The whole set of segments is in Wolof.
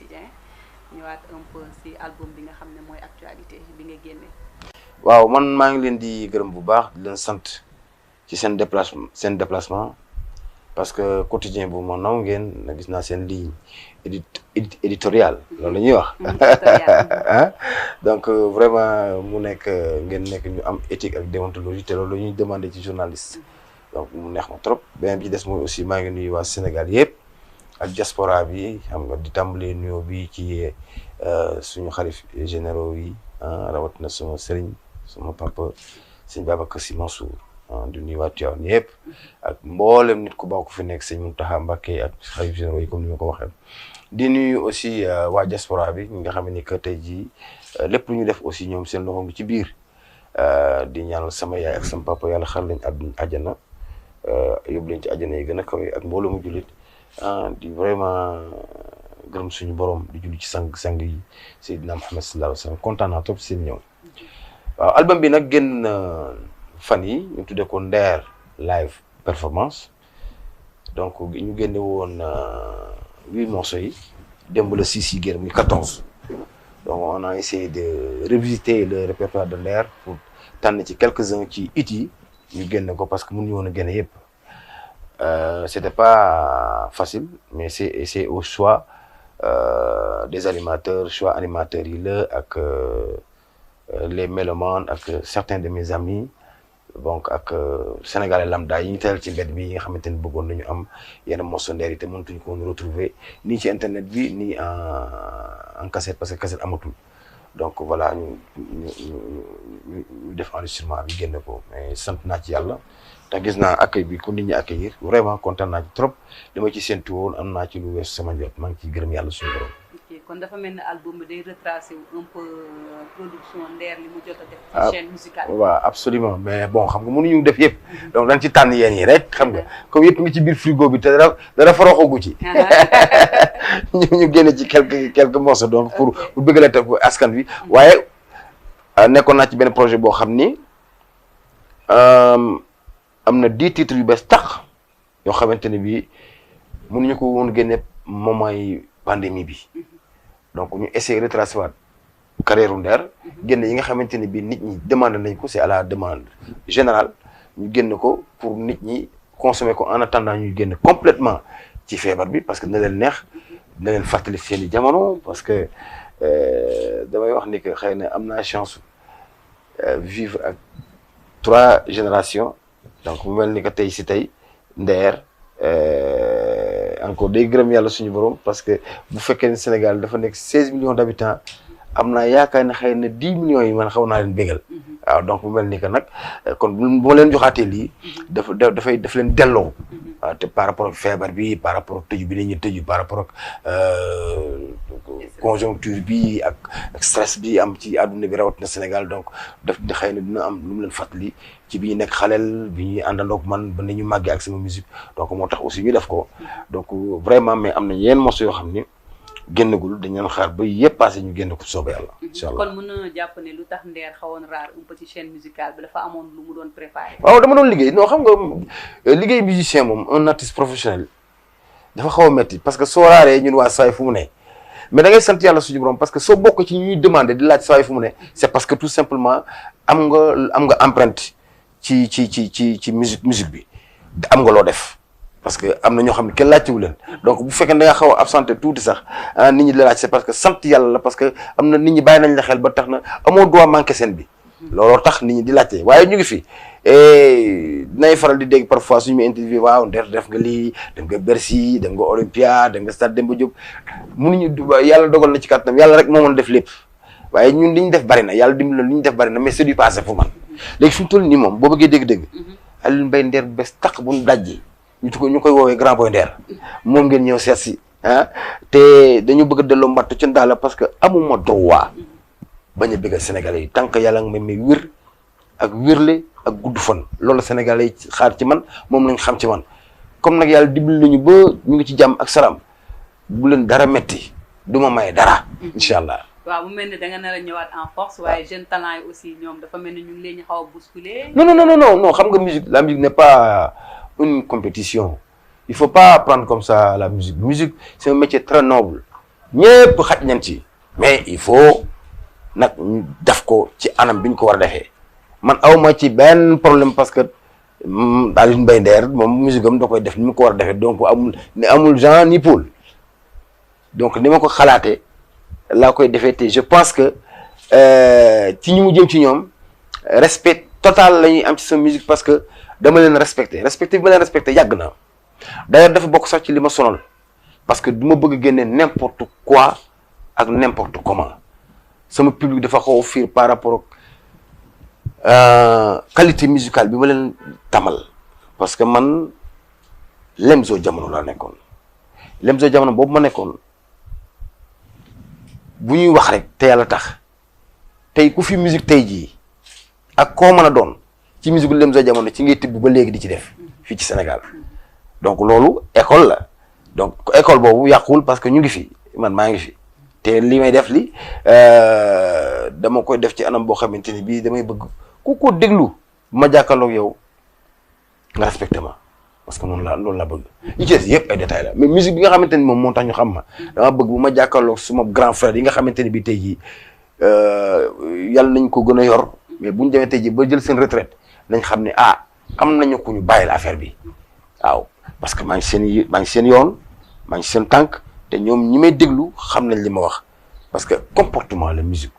quotidien ñëwaat un peu si album bi nga xam ne mooy actualité bi nga génne. waaw man maa ngi leen di gërëm bu baax di leen sant ci seen déplacement parce que quotidien bu ma naw ngeen gis naa seen ligne éditoriale loolu la ñuy wax donc vraiment mu nekk ngeen nekk ñu am éthique ak déontologie te loolu la ñuy demandé ci journaliste donc mu neex ma trop beneen bi ci des mooy aussi maa ngi nuyu waa Sénégal yëpp ak diaspora bi xam nga di tàmbalee nuyoo bi ci suñu xalif généraux yi rawatina sama sëriñ sama papa sëñ Babacar Sy Mansour di nuyu waa Tivaouane yëpp ak mboolem nit ku baax ku fi nekk sëñ Mountakha Mbacké ak xalif généraux yi comme ni ma ko waxee di nuyu aussi waa diaspora bi ñi nga xam ne que tey jii lépp lu ñu def aussi ñoom seen loxo ngi ci biir di ñaanal sama yaay ak sama papa yàlla xar lañ àjjana yóbbu leen ci àjjana yi gën a kawe ak mbooloo mu jullit di vraiment gërëm suñu borom di julli ci sang yi Seydina Muhammad sallallahu alayhi wa sallam kontaan naa trop seen ñëw waaw album bi nag génn fan yi ñu tuddee ko Nder live performance donc ñu génne woon 8 morceaux yi démb la 6 yi génn muy 14 donc on a essayé de revisiter le répertoire de Nder pour tànn ci quelques-uns ci it yi ñu génne ko parce que mënuñu woon a génne yëpp c'était pas facile mais c'est au choix des animateurs choix animateurs yi la ak les mélomanes ak certains de mes amis donc ak sénégalais lambda yi ñu teel ci mbedd bi yi nga xamante ni bëggoon nañu am yenn morceaux Nder yi te mënatuñu ko woon retrouver nii ci internet bi nii en cassette parce que cassette amatul donc voilà ñu def enregistrement bi génne ko mais sant naa ci yàlla te gis naa accueil bi ku nit ñi accueillir vraiment kontaan naa ci trop li ma ci séntu woon am naa ci lu weesu sama njot maa ngi ciy gërëm yàlla suñu borom. kon dafa mel ne album bi day retracé un peu production Nder li mu jot a def ci chaîne musicale. waaw absolument mais bon xam nga mënuñu def yëpp donc dañ ci tànn yéen yi rek xam nga comme yëpp ngi ci biir frigo bi te dara faroxagu ci ñu génne ci quelques morceaux donc pour bëgg la teg askan wi waaye nekkoon naa ci benn projet boo xam ni am na 10 titres yu bees tax yoo xamante ne bii mënuñu ko woon génne moment yi pandémie bi donc ñu essayer retracer waat carrière Nder génn yi nga xamante ne bii nit ñi demandé nañ ko c'est à la demande générale ñu génn ko pour nit ñi consommer ko en attendant ñuy génn complètement ci feebar bi parce que dina leen neex dina leen fàttali seeni jamono parce que damay wax ni que xëy na am naa chance vivre ak 3 générations donc mu mel ni que tey si tey Nder encore day gërëm yàlla suñu borom parce que bu fekkee ne Sénégal dafa nekk 16 millions d'habitants am naa yaakaar ne xëy na 10 millions yi man xaw naa leen bégal waaw donc mu mel ni que nag kon bu ma leen joxaatee lii daf leen delloo waaw te par rapport ak feebar bi par rapport ak tëju bi ni ñu tëju par rapport ak conjoncture bi ak stress bi am ci àdduna bi rawatina Sénégal donc daf xëy na dina am lu mu leen fàttali ci bi ñu nekk xaleel bi ñuy àndandoog man ba ni ñu màggee ak sama musique donc moo tax aussi ñu def ko donc vraiment mais am na yenn morceaux yoo xam ni génnagul dañu leen xaar ba yëpp passé ñu génn ko soobee yàlla. incha allah kon mën na jàpp ne lu tax Nder xawoon rare un peu ci chaîne musicale bi dafa amoon lu mu doon préparé. waaw dama doon liggéey non xam nga liggéey musicien moom un artiste professionnel dafa xaw a métti parce que soo raaree ñun waa saay fu mu ne mais da ngay sant yàlla suñu borom parce que soo bokk ci ñuy demandé di laaj saay fu mu ne c'est parce que tout simplement am nga empreinte ci musique bi am nga loo def. parce que am na ñoo xam ne kenn laajtewu leen donc bu fekkee da nga xaw a absenté tuuti sax nit ñi la laaj c'est parce que sant yàlla la parce que am na nit ñi bàyyi nañ la xel ba tax na amoo droit manqué scène bi looloo tax nit ñi di laajte waaye ñu ngi fi dinay faral di dégg parfois suñu ma interview waaw Nder def nga lii dem nga Bercy dem nga Olympia dem nga Stade Demba Diop mënuñu yàlla dogal na ci kàttanam yàlla rek moo mën def lépp waaye ñun li ñu def bari na yàlla dimbali na li ñu def bari na mais c'est du passé fu man léegi fi mu toll nii moom boo bëggee dégg-dégg Alioune Mbaye Nder bu bees tàq bu ñu dajji ñu koy woowee grand boy Nder moom ngeen ñëw seet si te dañu bëgg a delloo mbatt ci ndaala parce que amuma droit bañ a bëggal sénégalais yi tant que yàlla nga may wér ak wérle ak gudd fan loolu sénégalais yi xaar ci man moom lañ xam ci man comme nag yàlla dimbali nañu ba ñu ngi ci jàmm ak salaam bu leen dara metti du ma maye dara incha allah. waaw mu mel ni da nga nar a ñëwaat en force waaye jeune talent yi aussi ñoom dafa mel ni ñu ngi leen ñu xaw a bousculer. non xam nga la musique n'est pas une compétition il faut pas prendre comme ça la musique c'est un métier très noble ñëpp xaj nañ ci mais il faut nag ñu def ko ci anam bi ñu ko war a defee man awma ci benn problème parce que Alioune Mbaye Nder moom musique am da koy def ni mu ko war a defee donc amul Jean ni Paul donc ni ma ko xalaatee laa koy defee te je pense que ci ñi mu jëm ci ñoom respect total la ñuy am ci sa musique parce que dama leen respecté bi ma leen respecté yàgg na d'ailleurs dafa bokk sax ci li ma sonal parce que du ma bëgg génne n'importe quoi ak n'importe comment sama public dafa xaw a fiir par rapport ak qualité musicale bi ma leen tamal parce que man Lemzo Jamono laa nekkoon Lemzo Jamono boobu ma nekkoon bu ñuy wax rek te yàlla tax tey ku fi musique tey jii ak koo mën a doon ci musique Lemzo Jamono ci ngay tibb ba léegi di ci def fii ci Sénégal donc loolu école la donc école boobu yàquwul parce que ñu ngi fi man maa ngi fi te li may def li dama koy def ci anam boo xamante ni bii damay bëgg ku ko déglu ma jàkkaarloog yow nga respecté ma parce que loolu laa bëgg yi ci des yëpp ay détails la mais musique bi nga xamante ni moom moo tax ñu xam ma dama bëgg bu ma jàkkaarloog suma grand frère yi nga xamante ni bii tey jii yàlla nañ ko gën a yor mais bu ñu demee tey jii ba jël seen retraite nañ xam ne am nañu ko ñu bàyyil affaire bi waaw parce que maa ngi seen yoon maa ngi seen tànk te ñoom ñi may déglu xam nañ li ma wax parce que comportement la musique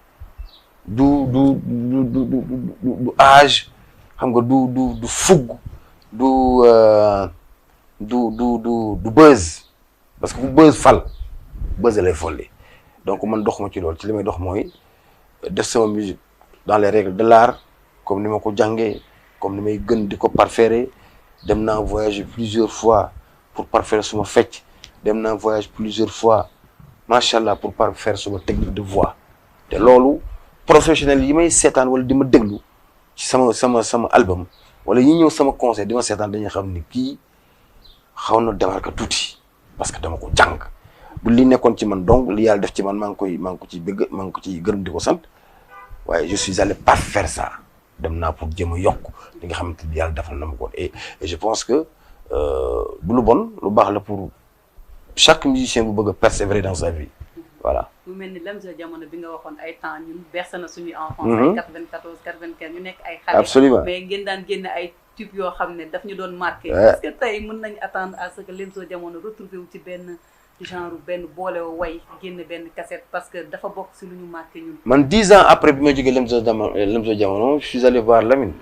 du âge xam nga du fugg du buzz parce que bu buzz buzz lay folli donc man doxuma ci loolu ci li may dox mooy def sama musique dans les règles de l'art comme ni ma ko jàngee comme ni may gën di ko parfaire dem naa voyager plusieurs fois pour parfaire suma fecc dem naa voyage plusieurs fois macha allah pour parfaire suma technique de voix te loolu professionnel yi may seetaan wala di ma déglu ci sama album wala ñi ñëw sama concert di ma seetaan dañuy xam ni kii xaw na démarqué tuuti parce que dama ko jàng bu li nekkoon ci man donc li yàlla def ci man maa ngi ko ciy gërëm di ko sant waaye je suis allé parfaire ça dem naa pour jéem a yokk li nga xamante ni yàlla defal na ma ko et je pense que du lu bon lu baax la pour chaque musicien bu bëgg a persévérer dans sa vie voilà. mu mel ni Lemzo Jamono bi nga waxoon ay temps ñun bercé na suñuy enfance. ay 94 95 ñu nekk ay xale. absolument mais ngeen daan génne ay tubes yoo xam ne daf ñu doon marqué. est-ce que tey mën nañu attendre à ce que Lemzo Jamono retrouvé wu ci benn genre benn boole way génne benn cassette parce que dafa bokk si lu ñu marqué ñun. man 10 ans après bi ma jógee Lemzo Jamono je suis allé voir Lamine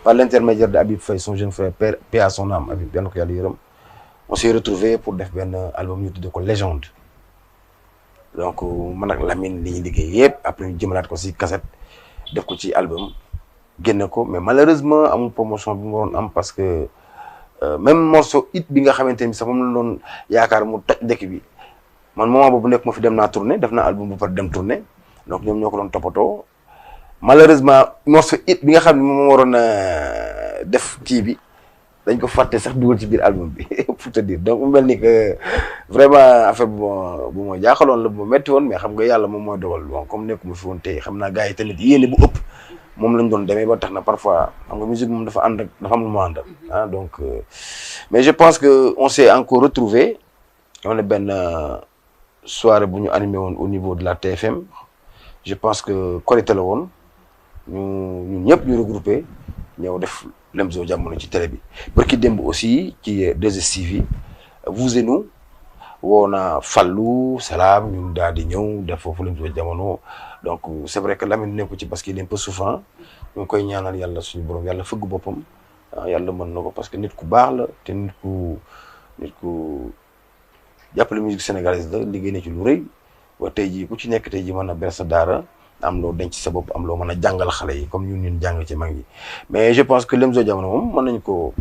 par l'intermédiaire de Habib Faye son jeune frère paix à son âme Habib yàlla na ko yàlla yërëm on s'est retrouvé pour def benn album ñu tuddee ko Légende donc man ak Lamine li ñu liggéey yëpp après ñu jëmalaat ko si cassette def ko ci album génne ko mais malheureusement amul promotion bi mu waroon am parce que même morceau it bi nga xamante ni sax moom la doon yaakaar mu toj dëkk bi man moment boobu nekk ma fi dem naa tournée def naa album bu pare dem tournée donc ñoom ñoo ko doon toppatoo malheureusement morceau it bi nga xam ne moom waroon def kii bi dañ ko fàtte sax dugal ci biir album bi pour te dire donc mu mel ni que vraiment affaire bu ma jaaxaloon la bu ma métti woon mais xam nga yàlla moom mooy dogal bon comme nekkuma fi woon tey xam naa gars yi tamit yéene bu ëpp moom lañ doon demee ba tax na parfois xam nga musique moom dafa ànd ak dafa am lu mu àndal donc mais je pense que on s'est encore retrouvé on est benn soirée bu ñu animé woon au niveau de la TFM je pense que Korité la woon ñun ñëpp ñu regroupé ñëw def Lemzo Jamono ci télé bi barki démb aussi ci 2STV vous et nous woo na Fallou Salam ñun daal di ñëw def foofu Lemzo Jamono donc c'est vrai que Lamine nekku ci parce qu'il est un peu souffrant ñu ngi koy ñaanal yàlla suñu borom yàlla fëgg boppam yàlla mën na ko parce que nit ku baax la te nit ku jàppale musique sénégalaise la liggéey na ci lu rëy ba tey jii ku ci nekk tey jii mën na ber sa daara am loo denc sa bopp am loo mën a jàngal xale yi comme ñun jàng ci mag ñi mais je pense que Lemzo Jamono moom mën nañ ko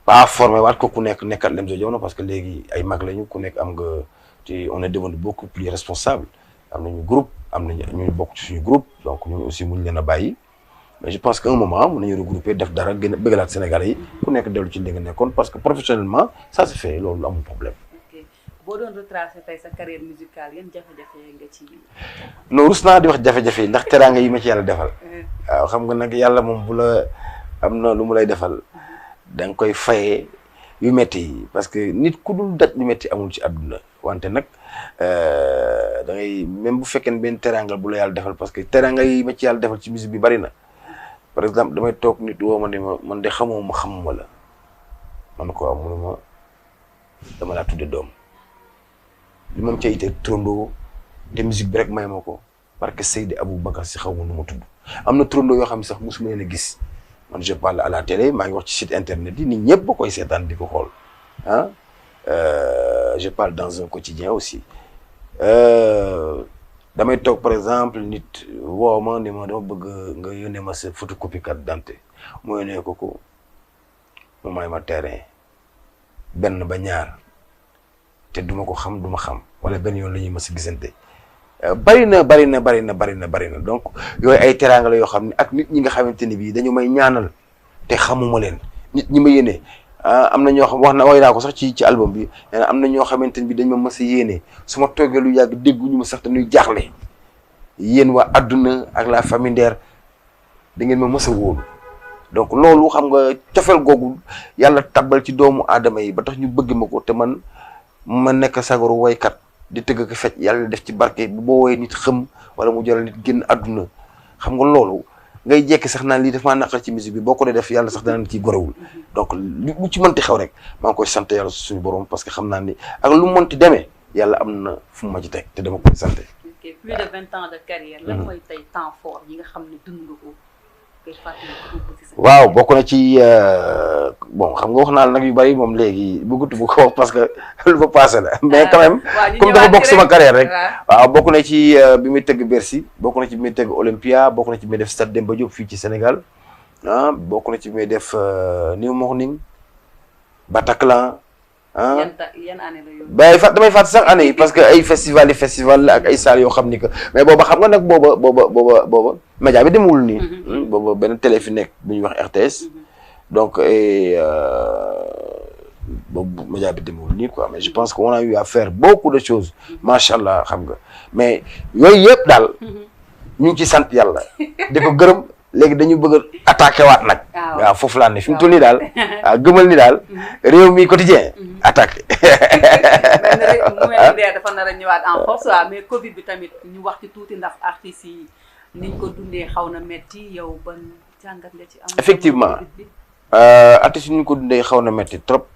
pas formé waat ko ku nekk nekkat Lemzo Jamono parce que léegi ay mag lañu ku nekk am nga ci on est devenu beaucoup plus responsable am nañu groupe am nañu ñu bokk ci suñu groupe donc ñun aussi muñ leen a bàyyi mais je pense que un moment mën nañu regrouper def dara gën a bëggalaat Sénégalais yi ku nekk dellu ci li nga nekkoon parce que professionnellement ça se fait loolu amul problème. boo doon retracé tey sa carrière musicale yan jafe-jafe nga ci. non rus naa di wax jafe-jafe yi ndax teraanga yi ma ci yàlla defal. waaw xam nga nag yàlla moom bu la am na lu mu lay defal da nga koy fayee yu métti yi parce que nit ku dul daj lu métti amul ci àdduna wante nag da ngay même bu fekkee ne benn teraanga bu la yàlla defal parce que teraanga yi ma ci yàlla defal ci musique bi bari na par exemple damay toog nit woo ma ne ma man de xamuma la man ko am munuma dama laa tudde doom li moom ca ite trondoo te musique bi rek may ma ko parce que Seydi Aboubacar si xaw ma nu ma tudd am na trondoo yoo xam ne sax mosuma leen a gis man je parle à la télé maa ngi wax ci site internet yi nit ñëpp ba koy seetaan di ko xool ah je parle dans un quotidien aussi damay toog par exemple nit woo ma ne ma dama bëgg nga yónnee ma sa photocopie carte d'identité mu yónnee ko mu may ma terrain benn ba ñaar te duma ko xam duma xam wala benn yoon la ñuy mës a gisante bari na donc yooyu ay teraanga la yoo xam ne ak nit ñi nga xamante ni bii dañu may ñaanal te xamuma leen nit ñi ma yéene am na ñoo xam way naa ko sax ci album bi am na ñoo xamante ni bii dañ ma mës a yéene su ma toogee lu yàgg dégguñu ma sax te ñuy jaaxle yéen waa adduna ak la famille Nder da ngeen ma mës a wóolu donc loolu xam nga cofeel googu yàlla tabbal ci doomu aadama yi ba tax ñu bëgg ma ko te man ma nekk sagaru woykat di tëgg ko fecc yàlla def ci barke bu boo woowee nit xëm wala mu jaral nit génn àdduna xam nga loolu ngay jekki sax naan lii daf maa naqar ci musique bi boo ko dee def yàlla sax dana ciy gorewul donc lu ci mënti xew rek maa ngi koy sant yàlla suñu borom parce que xam naa ni ak lu mënti demee yàlla am na fu mu ma ci teg te dama koy sant. ok plus de 20 ans de carrière. lan mooy tey temps fort yi nga xam ne dund nga ko. waaw bokk na ci bon xam nga wax naa la nag yu bari moom léegi bëggatu bu ko wax parce que lu fa passé la mais quand même comme dafa bokk sama carrière rek waaw bokk na ci bi muy tëgg Bercy bokk na ci bi muy tëgg Olympia bokk na ci bi muy def Stade Demba Diop fii ci Sénégal bokk na ci bi muy def New Morning Bataclan yan année la yow. damay fàtt sax année yi parce que ay festival la ak ay salles yoo xam ni que mais booba xam nga nag booba média bi demul nii. booba benn télé fi nekk bu ñuy wax RTS. donc boobu média bi demul nii quoi mais je pense que on a eu à faire beaucoup de choses macha allah xam nga mais yooyu yëpp daal ñu ngi ci sant yàlla di ko gërëm. léegi dañu bëgg a attaqué waat nag. waaw foofu laa ne fi mu toll nii daal. waaw gëmal ni daal. réew mi quotidien attaqué. mu mel ni dafa nar a ñëwaat en force waaw mais Covid bi tamit ñu wax ci tuuti ndax artistes yi niñ ko dundee xaw na metti yow ban jàngat nga ci am. effectivement artistes yi ñu ko dundee xaw na metti trop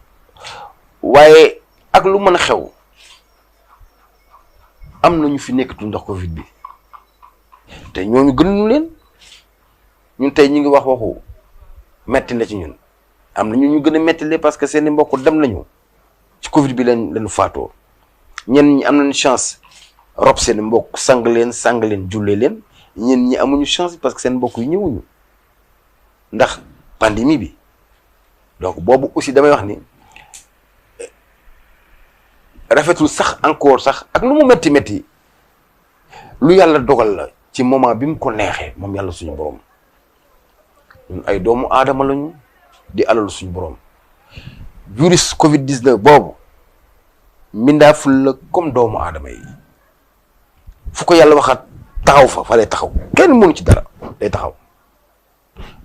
waaye ak lu mën a xew am na ñu fi nekkatul ndax Covid bi te ñooñu gënuñu leen. ñun tey ñu ngi waxu metti na ci ñun am na ñu gën a mettile parce que seen i mbokk dem nañu ci Covid bi lañu faatoo ñenn ñi am nañu chance rob seen i mbokk sang leen jullee leen ñenn ñi amuñu chance parce que seen mbokk yi ñëwuñu ndax pandémie bi donc boobu aussi damay wax ni rafetul sax encore sax ak lu mu metti lu yàlla dogal la ci moment bi mu ko neexee moom yàlla suñu borom. ñun ay doomu aadama lañu di alalu suñu borom virus Covid 19 boobu mbindaaful la comme doomu aadama yi fu ko yàlla waxaat taxaw fa lay taxaw kenn mënu ci dara day taxaw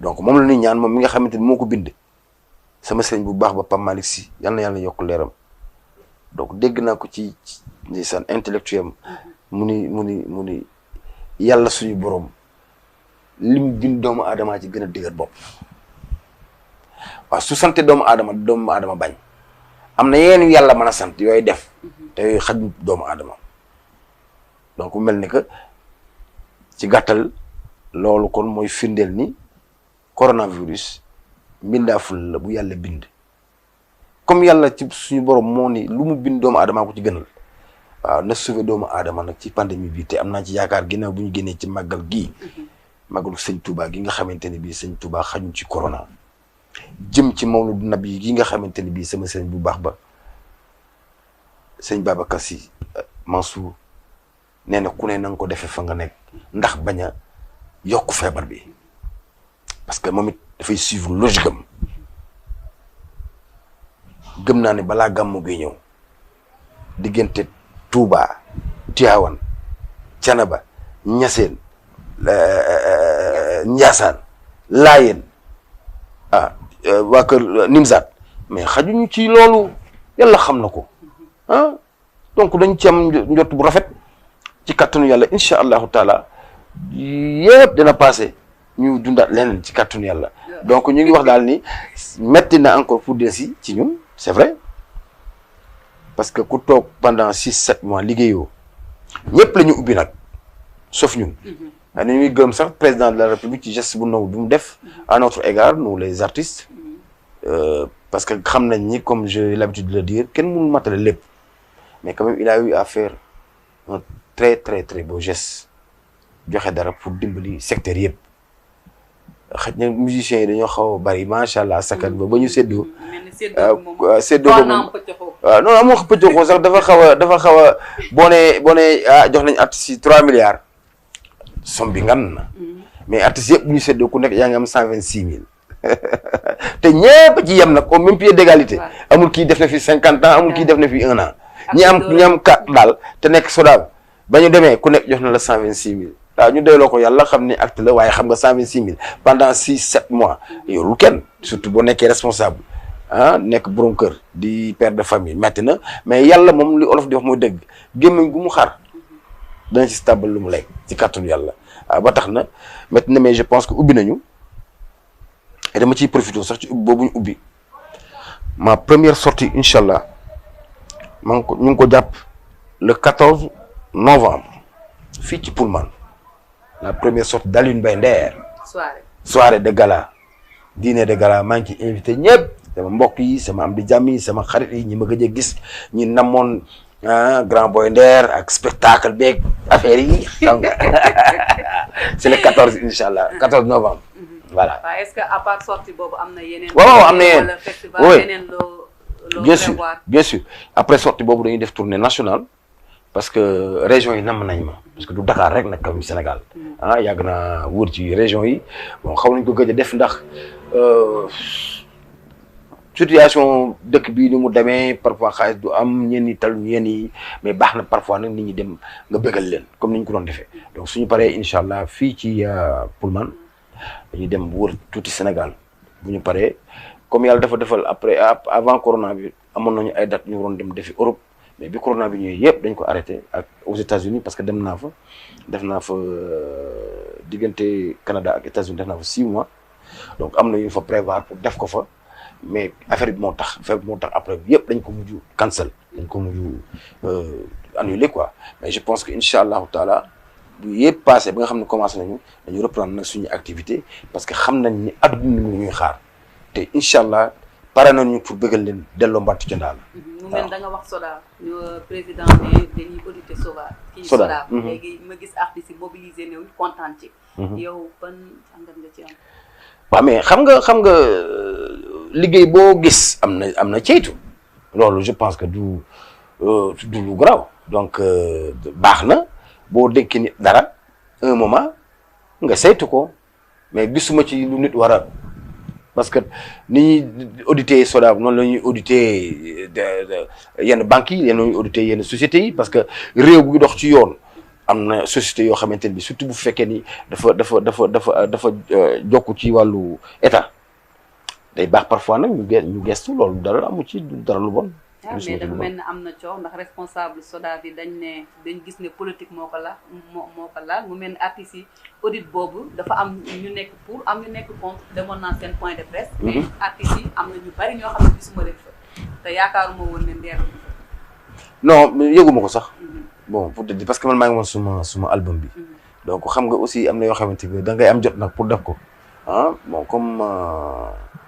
donc moom la ñuy ñaan moom mi nga xamante ni moo ko bind sama sëriñ bu baax ba Pape Malick Sy yal na yàlla yokk leeram donc dégg naa ko ci ndeysaan intellectuel mu ni yàlla suñu borom. lim bind doomu aadama ci gën a dëgër bopp waaw su sante doomu aadama bañ am na yeneen yàlla mën a sant yooyu def te yooyu xaj doomu aadama donc mel ni que ci gàttal loolu kon mooy firndeel ni coronavirus mbindaaful la bu yàlla bind comme yàlla ci suñu borom moo ni lu mu bind doomu aadama ko ci gënal waaw na sauver doomu aadama nag ci pandémie bi te am naa ci yaakaar ginnaaw bu ñu génnee ci màggal gii magalu sëñ Touba gi nga xamante ne bii sëñ Touba xañu ci corona jëm ci mawlud nabi gi nga xamante ne bii sama sëñ bu baax ba sëñ Babacar Sy Mansour nee na ku ne na nga ko defee fa nga nekk ndax bañ a yokk feebar bi parce que moom it dafay suivre logique am gëm naa ne balaa gàmmu gi ñëw diggante Touba Tivaouane Thiénaba Niassène Ndiassane Laayeen waa kër Nimzaat mais xajuñu ci loolu yàlla xam na ko donc dañ ci am njot bu rafet ci kàttanu yàlla incha allahu taala yëpp dina passé ñu dundaat leneen ci kàttanu yàlla donc ñu ngi wax daal ni metti na encore pour des si ci ñun c'est vrai parce que ku toog pendant 6-7 mois liggéeyoo ñëpp la ñu ubbi nag sauf ñun waaye ñu ngi gërëm sax président de la république ci geste bu naw bu mu def à notre égard nous les artistes parce que xam nañ ni comme j'ai l'habitude de le dire kenn mënul matale lépp mais quand même il a eu à faire un très très très beau geste joxe dara pour dimbali secteur yëpp xëy na musiciens yi dañoo xaw a bari macha allah sakat ba ñu séddoo. séddoo ko moom waaw non amoo pëccëxoo sax dafa xaw a boo nee jox nañ artistes yi 3 milliards somme bi ngan na mais artistes yëpp bu ñu séddoo ku nekk yaa ngi am 126 000 te ñëpp ci yem nag au même pied d'égalité amul kii def na fi 50 ans amul kii def na fi 1 an ñi am 4 daal te nekk SODAV ba ñu demee ku nekk jox na la 126 000 waaw ñu doyloo ko yàlla xam ne acte la waaye xam nga 126 000 pendant 6-7 mois yorul kenn surtout boo nekkee responsable nekk borom kër di père de famille metti na mais yàlla moom li olof di wax mooy dëgg gémmiñ gu mu xar dana ci stable lu mu lekk ci kàttanu yàlla waaw ba tax na metti na mais je pense que ubbi nañu et dama ciy profité sax ci ubbi boobu ñu ubbi ma première sortie incha allah ñu ngi ko jàpp le 14 novembre fii ci Pullman la première sortie d'Alioune Mbaye Nder soirée de gala dîner de gala maa ngi ci invité ñëpp sama mbokk yi sama am di jàmm yi sama xarit yi ñi ma gëj a gis ñi namoon grand boy Nder ak spectacle beeg affaire yi xam nga c'est le 14 incha allah 14 novembre voilà. waaw est-ce que à part sortie boobu am na yeneen. waaw am na yeneen yeneen loo bien sûr après sortie boobu dañuy def tournée nationale parce que région yi namm nañ ma parce que du Dakar rek nag kam Sénégal yàgg naa wër ci région yi bon xaw nañ ko gëj a def ndax situation dëkk bi ni mu demee parfois xaalis du am ñenn ñi tal ñenn yi mais baax na parfois nag nit ñi dem nga bëggal leen comme ni ñu ko doon defee donc suñu paree incha allah fii ci Pullman dañuy dem wër tuuti Sénégal bu ñu paree comme yàlla dafa defal après avant corona bi amoon nañu ay dates ñu waroon dem defi Europe mais bi corona bi ñëwee yëpp dañ ko arrêté ak aux États-Unis parce que def naa fa diggante Canada ak États-Unis def naa fa 6 mois donc am na ñu fa prévoir pour def ko fa mais affaire bi moo tax après yëpp dañ ko mujj cancel dañ ko mujj annulé quoi mais je pense que incha allahu taala bu yëpp passé ba nga xam ne commencé nañu dañu reprendre nag suñu activité parce que xam nañ ni adduna mi ñuy xaar te incha allah pare nañu pour bëggal leen delloo mbattu ca ndaal. mu mel da nga wax SODAV ñu président ne dañuy auditer SODAV. léegi ma gis artistes yi mobilisé ne kontaan ci. yow ban àndat nga ci am. waaw mais xam nga liggéey boo gis am na ceytu loolu je pense que du lu garaaw donc baax na boo dénkee nit dara un moment nga saytu ko mais gisuma ci lu nit war a parce que ni ñuy auditer SODAV noonu la ñuy auditer yenn banques yi la ñuy auditer yenn sociétés yi parce que réew bu dox ci yoon am na société yoo xamante ne bi surtout bu fekkee ni dafa jokk ci wàllu état day baax parfois nag ñu gestu loolu dara amu ci dara lu bon. mais dafa mel ne am na coow ndax responsable SODAV yi dañ gis ne politique moo ko laal mu mel ne artistes yi audit boobu dafa am ñu nekk pour am ñu nekk contre demoon naa seen point de presse. mais artistes yi am na ñu bari ñoo xam ne gisuma leen fa te yaakaaruma woon ne Nder. non yëguma ko sax. bon pour te dire parce que man maa ngi woon suma album bi. donc xam nga aussi am na yoo xamante ne da ngay am jot nag pour def ko bon comme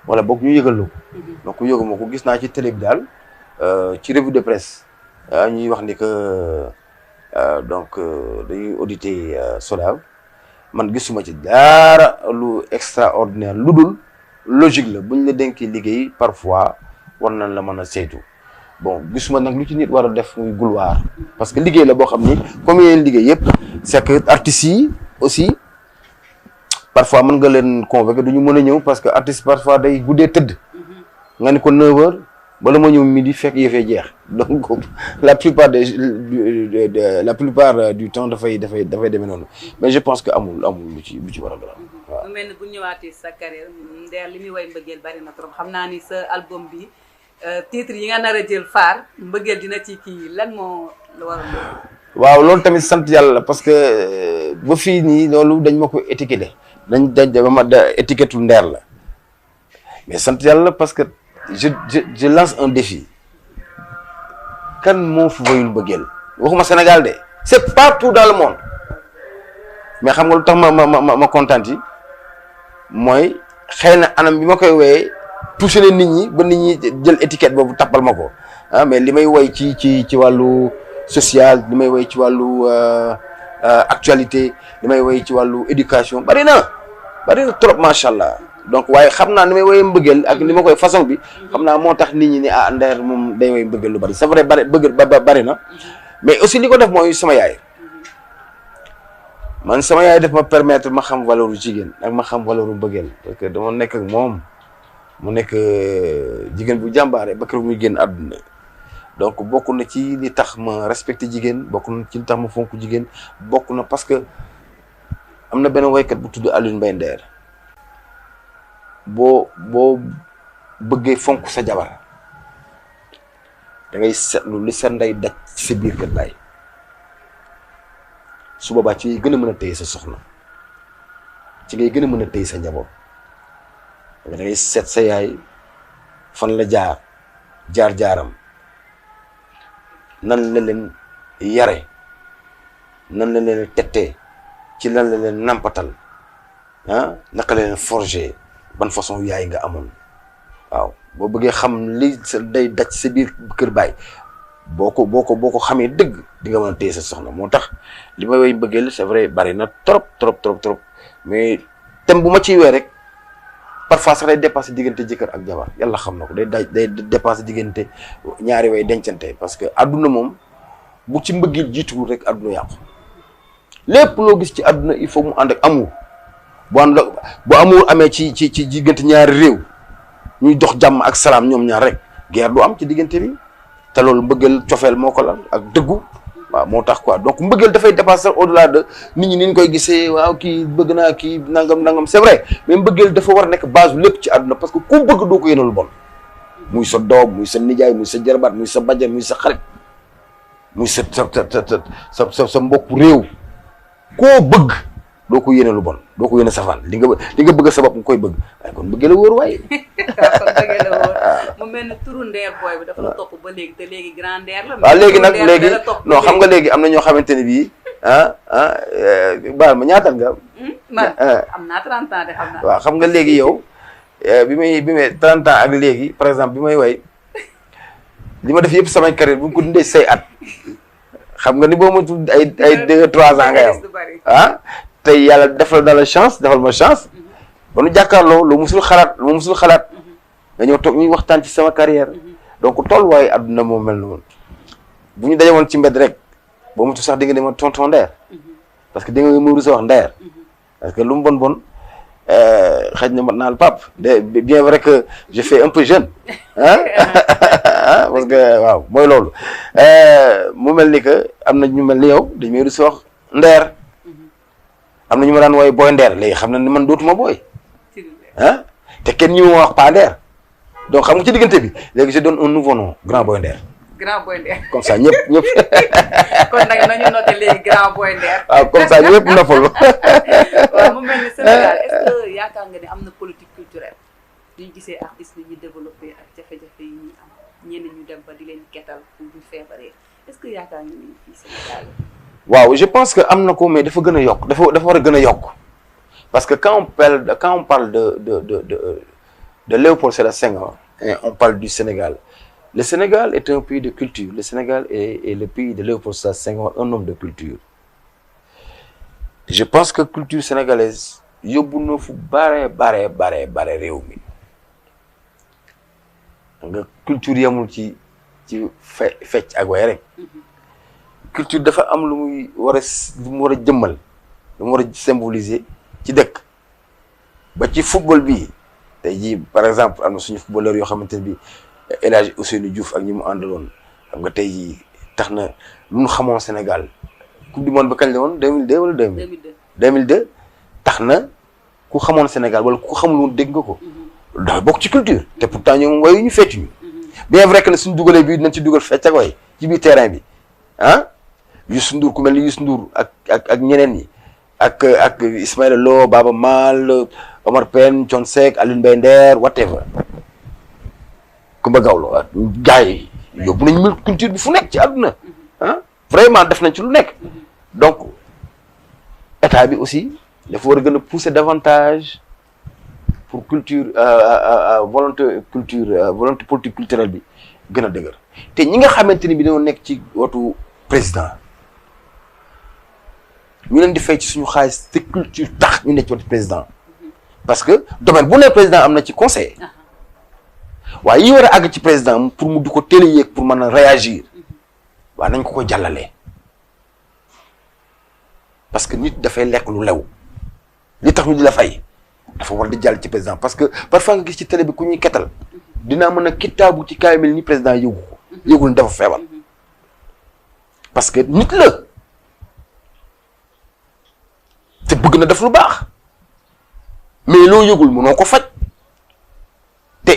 wala boog ñu yëgal la ko. donc yëguma ko gis naa ci télé bi daal. ci revue de presse ñuy wax ni que donc dañuy auditer SODAV man gisuma ci dara lu extraordinaire lu dul logique la buñ la dénkee liggéey parfois war nañ la mën a saytu bon gisuma nag lu ci nit war a def muy gulwaar parce que liggéey la boo xam ni comme yeneen liggéey yëpp c'est que artistes yi aussi parfois mën nga leen convaincre du ñu mën a ñëw parce que artiste parfois day guddee tëdd nga ni ko 9h bala ma ñëw midi fekk yëfee jeex donc la plupart du temps dafay demee noonu mais je pense que amul lu ci war a gën mu mel ni bu ñëwaatee sa carrière Nder li muy way mbëggeel bari na trop xam naa ni sa album bi titre yi nga nar a jël faar mbëggeel dina ci kii lan moo la war a. waaw loolu tamit sant yàlla la parce que ba fii nii loolu dañ ma ko étiqueté dañ ma étiquette Nder la mais sant yàlla la parce que je lance un défi kan moo fi woyul mbëggeel waxuma Sénégal de c'est partout dans le monde mais xam nga lu tax ma kontaan yi mooy xëy na anam bi ma koy woyee touché na nit ñi ba nit ñi jël étiquette boobu tappal ma ko ah mais li may woy ci wàllu social li may woy ci wàllu actualité li may woy ci wàllu éducation bari na trop macha allah donc waaye xam naa ni may woyee mbëggeel ak ni ma koy façon bi xam naa moo tax nit ñi ni Nder moom day woy mbëggeel lu bari c'est vrai bari na mais aussi li ko def mooy sama yaay man sama yaay def ma permettre ma xam valeur jigéen ak ma xam valeur mbëggeel parce que dama nekk ak moom mu nekk jigéen bu jàmbaare ba keroog muy génn àdduna donc bokk na ci li tax ma respecté jigéen bokk na ci li tax ma fonk jigéen bokk na parce que am na benn woykat bu tudd Alioune Mbaye Nder boo bëggee fonk sa jabar da ngay seetlu li sa ndey daj ci sa biir kër baay su boobaa ci ngay gën a mën a téye sa soxna ci ngay gën a mën a téye sa njaboot da ngay seet sa yaay fan la jaar-jaaram nan la leen yare nan la leen tettee ci lan la leen nampatal naka la leen forger ban façon yaay nga amoon waaw boo bëggee xam li sa day daj sa biir kër baay boo ko xamee dëgg di nga mën a téye sa soxna moo tax li may woy mbëggeel c'est vrai bari na trop mais thème bu ma ciy wee rek parfois sax day dépassé diggante jëkkër ak jabar yàlla xam na ko day dépassé diggante ñaari way dencante parce que adduna moom bu ci mbëggeel jiituwul rek adduna yàqu lépp loo gis ci adduna il faut mu ànd ak amour bu amour amee ci diggante ñaari réew ñuy dox jàmm ak salaam ñoom ñaar rek guerre du am ci diggante bi te loolu mbëggeel cofeel moo ko lal ak dëggu waaw moo tax quoi donc mbëggeel dafay dépasser au-delà de nit ñi ni ñu koy gisee waaw kii bëgg naa kii nangam c'est vrai mais mbëggeel dafa war a nekk base lépp ci àdduna parce que ku bëgg doo ko yéene lu bon muy sa doom muy sa nijaay muy sa jarbaat muy sa bàjjan muy sa xarit muy sa mbokku réew koo bëgg doo ko yéene lu bon doo ko yéene safaan li nga bëgg sa bopp nga koy bëgg waaye kon bëggee la wóor waaye. kon bëggee la wóor mu mel ni turu Nder Boy bi dafa la topp ba léegi te léegi grand Nder la. waaw léegi nag non xam nga léegi am na ñoo xamante ne bii baal ma ñaatal nga. man am naa 30 ans de xam naa. waaw xam nga léegi yow bi may 30 ans ak léegi par exemple bi may way li ma def yëpp samay carrière bu ko dundee say at xam nga ni boo ma tudd ay 2-3 ans ngay am tey yàlla defal na la chance defal ma chance ba nu jàkkaarloo lu musul xalaat nga ñëw toog ñuy waxtaan ci sama carrière donc tolluwaayu àdduna moo mel noonu bu ñu daje woon ci mbedd rek boo mu tu sax di nga ne ma tonton Nder parce que di nga mëru sa wax Nder parce que lu mu bon xëy na mat naa la pap bien vrai que je fais un peu jeune parce que waaw mooy loolu mu mel ni que am na ñu mel ni yow dañ may sa wax Nder am na ñu ma daan wooye Boy Nder léegi xam na ni man dootuma booy te kenn ñu ma wax pas Nder donc xam nga ci diggante bi léegi je donne un nouveau nom grand Boy Nder. grand Boy Nder comme ça ñëpp. kon nag nañu noté léegi grand Boy Nder. waaw comme ça ñëpp noppalu. waaw mu mel ni Sénégal est-ce que yaakaar nga ne am na politique culturelle ñu gisee artistes yi ñu développé ak jafe-jafe yi ñuy am ñenn ñu dem ba di leen kettal pour ñu feebaree est-ce que yaakaar nga ni fii Sénégal. waaw je pense que am na ko mais dafa gën a yokk dafa war a gën a yokk parce que quand on parle de Léopold Sédar Senghor et on parle du Sénégal. Le Sénégal est un pays de culture. Le Sénégal est le pays de Léopold Sédar Senghor, un homme de culture. Je pense que culture sénégalaise yóbbu na fu bare réew mi nga culture yamul ci fecc ak way rek culture dafa am lu mu war a jëmmal lu mu war a symboliser ci dëkk ba ci football bi tey jii par exemple am na suñu footballeur yoo xamante ne bi El Hadj Ousseynou Diouf ak ñi mu àndaloon xam nga tey jii tax na lu ñu xamoon Sénégal coupe du monde ba kañ la woon 2002 wala 2002 tax na ku xamoon Sénégal wala ku xamul woon dégg nga ko dafa bokk ci culture te pourtant ñoom wayu ñu fecc ñu bien vrai que ne suñ dugalee bii dinañ ci dugal fecc ak way ci biir terrain bi ah Youssou Ndour ku mel ni Youssou Ndour ak ñeneen ñi ak Ismaïla Lo Baba Maal Omar Pène Thione Seck Alioune Mbaye Nder whatever Kumba Gawlo gars yi yóbbu nañ culture bi fu nekk ci àdduna vraiment def nañ ci lu nekk donc état bi aussi dafa war a gën a pousser davantage pour culture volonté politique culturelle bi gën a dëgër te ñi nga xamante ni bi dañoo nekk ci watu président ñu leen di fay ci suñu xaalis te culture tax ñu nekk ci watu président parce que domaine bu ne président am na ci conseil waaye yi war a àgg ci président pour mu di ko teel a yéeg pour mën a réagir waaw nañ ko jàllalee parce que nit dafay lekk lu lew li tax ñu di la fay dafa war di jàll ci président parce que parfois nga gis ci télé bi ku ñuy ketal dinaa mën a kitaabu ci kaamil ni président yëgu ko yëgul ni dafa feebar parce que nit la te bëgg na def lu baax mais loo yëgul mënoo ko faj te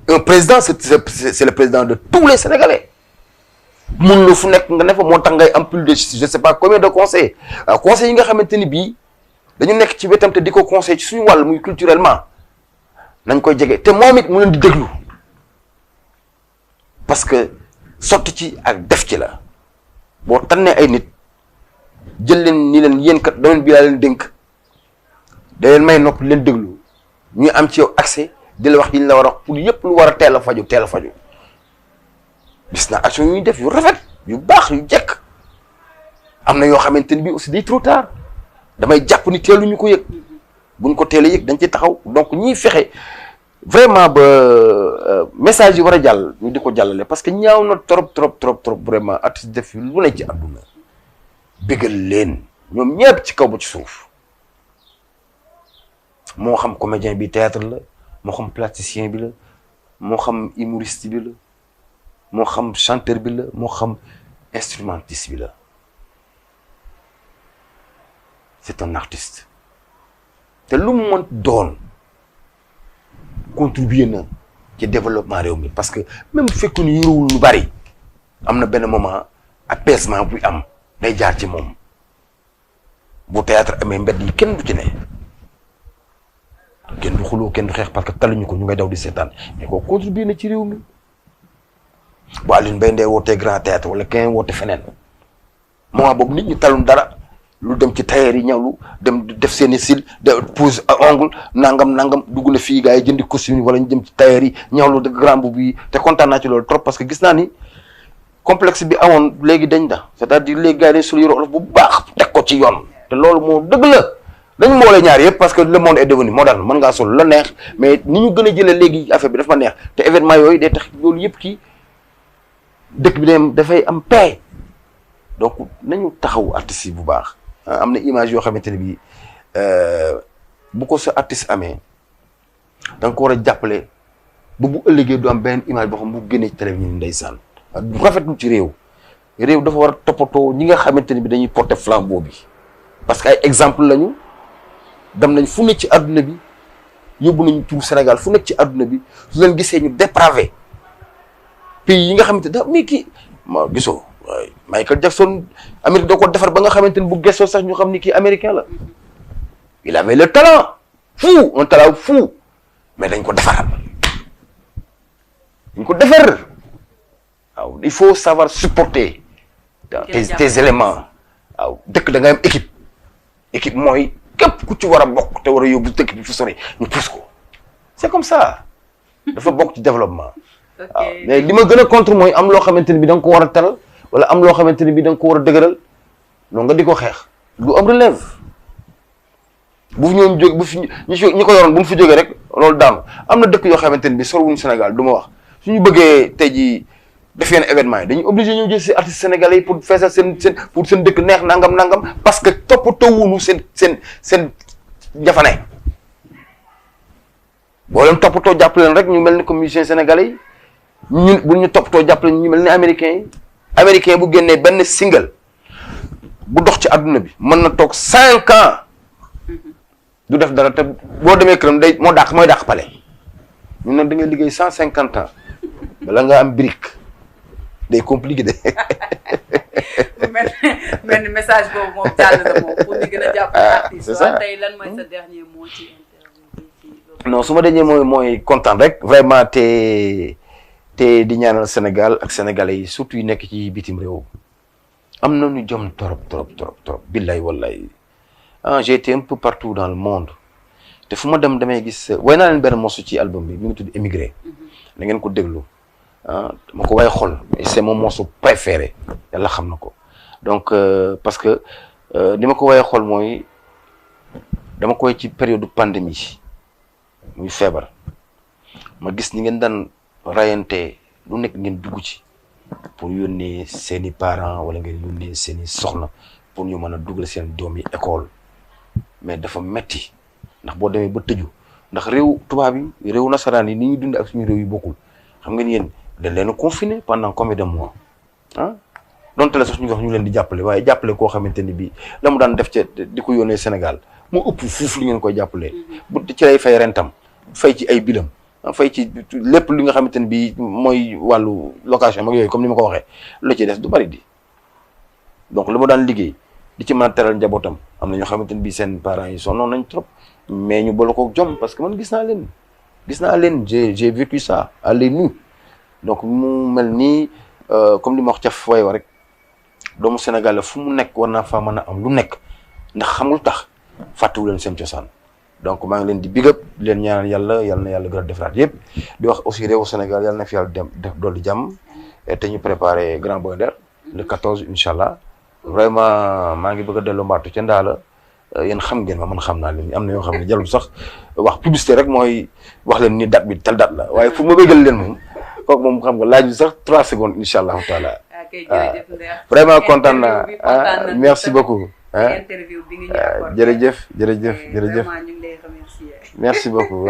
un président c'est le président de tous les Sénégalais mun na fu nekk nga ne fa moo tax ngay am plus de je sais pas combien de conseils conseils yi nga xamante ni bii dañu nekk ci wetam te di ko conseil ci suñu wàll muy culturellement nañ koy jege te moom it mu leen di déglu parce que sotti ci ak def ci la boo tànnee ay nit jël leen ni leen yéen kat domaine bi laa leen dénk da leen may nopp leen déglu ñuy am ci yow accès di la wax yi ñu la war a wax pour yëpp lu war a teel a faju gis naa action yu ñuy def yu rafet yu baax yu jekk am na yoo xamante ni bii aussi day trop tard damay jàpp ni teeluñu ko yëg buñ ko teel a yëg dañ ci taxaw donc ñiy fexe vraiment ba message yi war a jàll ñu di ko jàllale parce que ñaaw na trop vraiment artiste def lu ne ci àdduna bégal leen ñoom ñëpp ci kaw ba ci suuf moo xam comédien bi théâtre la moo xam plasticien bi la moo xam humoriste bi la moo xam chanteur bi la moo xam instrumentiste bi la c'est un artiste te lu mu mën doon contribuer na ci développement réew mi parce que même bu fekkoon ni yorewul lu bari am na benn moment apaisement buy am day jaar ci moom bu théâtre amee mbedd yi kenn du ci ne kenn du xuloo kenn du xeex parce que taluñu ko ñu ngay daw di seetaan mais koo contribuer na ci réew mi bu Alioune Mbaye Nder wootee grand théâtre wala kenn woote feneen moment boobu nit ñi talun dara lu dem ci tailleur yi ñawlu dem def seeni cils de pose ongle nangam dugg na fii gars yi jëndi costume wala ñu dem ci tailleur yi ñawlu de grand boubou yi te kontaan naa ci loolu trop parce que gis naa ni complexe bi amoon léegi dañ da c'est-à-dire léegi gars yi dañ sol yore olof bu baax teg ko ci yoon te loolu moo dëgg la dañ mboole ñaar yëpp parce que le monde est devenu moderne mën ngaa sol la neex mais ni ñu gën a jëlee léegi affaire bi dafa ma neex te événement yooyu day tax loolu yëpp kii dëkk bi dem dafay am paix donc nañu taxaw artistes yi bu baax am na image yoo xamante ne bii bu ko sa artiste amee da nga ko war a jàppale ba bu ëllëgee du am benn image boo xam bu génnee ci télé bi ñu ndeysaan du rafetlu ci réew dafa war a toppatoo ñi nga xamante ne bi dañuy porter flambeau bi parce que ay exemple lañu dem nañ fu nekk ci àdduna bi yóbbu nañu tur Sénégal fu nekk ci àdduna bi su leen gisee ñu dépravé pays yi nga xamante da mais kii ma gisoo waaye Michael Jackson Amérique da ko defar ba nga xamante ni bu gëstoo sax ñu xam ni kii américain la il avait le talent fou un talent fou mais dañ ko defar waaw il faut savoir supporter tes éléments waaw dëkk da nga am équipe mooy képp ku ci war a bokk te war a yóbbu dëkk bi fu sori ñu pousse ko c'est comme ça dafa bokk ci développement waaw mais li ma gën a contre mooy am loo xamante ni bi da nga ko war a teral wala am loo xamante ni bi da nga ko war a dëgëral non nga di ko xeex du am relève bu fi ñoom jóg bu fi ñi ko yoroon bu mu fi jógee rek loolu daanu am na dëkk yoo xamante ni bi sorwuñu Sénégal du ma wax suñu bëggee tey jii def yenn événement yi dañuy obligé ñëw jël si artistes sénégalais yi pour feesal seen pour seen dëkk neex nangam parce que toppatoowuñu seen jafane boo leen toppatoo jàppale leen rek ñu mel ni comme musiciens sénégalais yi ñun bu ñu toppatoo jàppale ñu mel ni américain bu génnee benn single bu dox ci àdduna bi mën na toog 5 ans du def dara te boo demee këram mooy dàq pale ñun nag da ngay liggéey 150 ans bala nga am brique day compliqué de. mel ni message boobu moom jàll na moom pour ñu gën a jàpp artiste. c'est ça tey lan mooy sa dernier mot ci interview bi ci non su ma dernier mooy kontaan rek vraiment te di ñaanal Sénégal ak sénégalais yi surtout yi nekk ci bitim réew am nañu jom trop billahi wallahi j'ai été un peu partout dans le monde te fu ma damay gis way naa leen benn morceau ci album bi mi ngi tudd Émigré na ngeen ko déglu ma ko way xol et c'est mon morceau préféré yàlla xam na ko donc parce que ni ma ko way xol mooy dama koy ci période pandémie muy feebar ma gis ni ngeen daan rayante lu nekk ngeen dugg ci pour yónnee seeni parents wala ngeen yónnee seeni soxna pour ñu mën a dugal seen doom yi école mais dafa metti ndax boo demee ba tëju ndax réew tubaab yi réew nasaraan yi ni ñuy dund ak suñu réew yi bokkul xam nga ni yéen dañ leen a confiné pendant combien de mois donte la sax ñu wax ñu leen di jàppale waaye jàppale koo xamante ni bii la mu daan def ca di ko yónnee Sénégal moo ëpp fuuf li ngeen koy jàppalee. bu ci lay fay rentam fay ci ay bilam fay ci lépp li nga xamante ni bii mooy wàllu location mag yooyu comme ni ma ko waxee lu ci des du bari di donc li ma daan liggéey di ci mën a teral njabootam am na ñoo xamante ni bii seen parents yi sonnoon nañ trop mais ñu boole ko jom parce que man gis naa leen j'ai vécu ça à l'œil nu donc mu mel nii comme li ma wax ca fooy wa rek doomu Sénégal fu mu nekk war naa faa mën a am lu nekk ndax xamul tax fàttewu leen seen cosaan donc maa ngi leen di big up di leen ñaanal yàlla na yàlla gën a defaraat yëpp di wax aussi réewu Sénégal yàlla na fi yàlla def dolli jàmm te ñu préparé Grand Boy Nder le 14 incha allah vraiment maa ngi bëgg a dellu mbaatu ca Ndaala yéen xam ngeen ma man xam naa leen am na yoo xam ne jarul sax wax publicité rek mooy wax leen ni date bi tel date la waaye fu ma bëggal leen moom kooku moom xam nga laaj bi sax 3 secondes incha allahu taala. vraiment kontaan naa merci beaucoup. interview bi nga ñu jërëjëf. vraiment ñu ngi lay remercier. merci beaucoup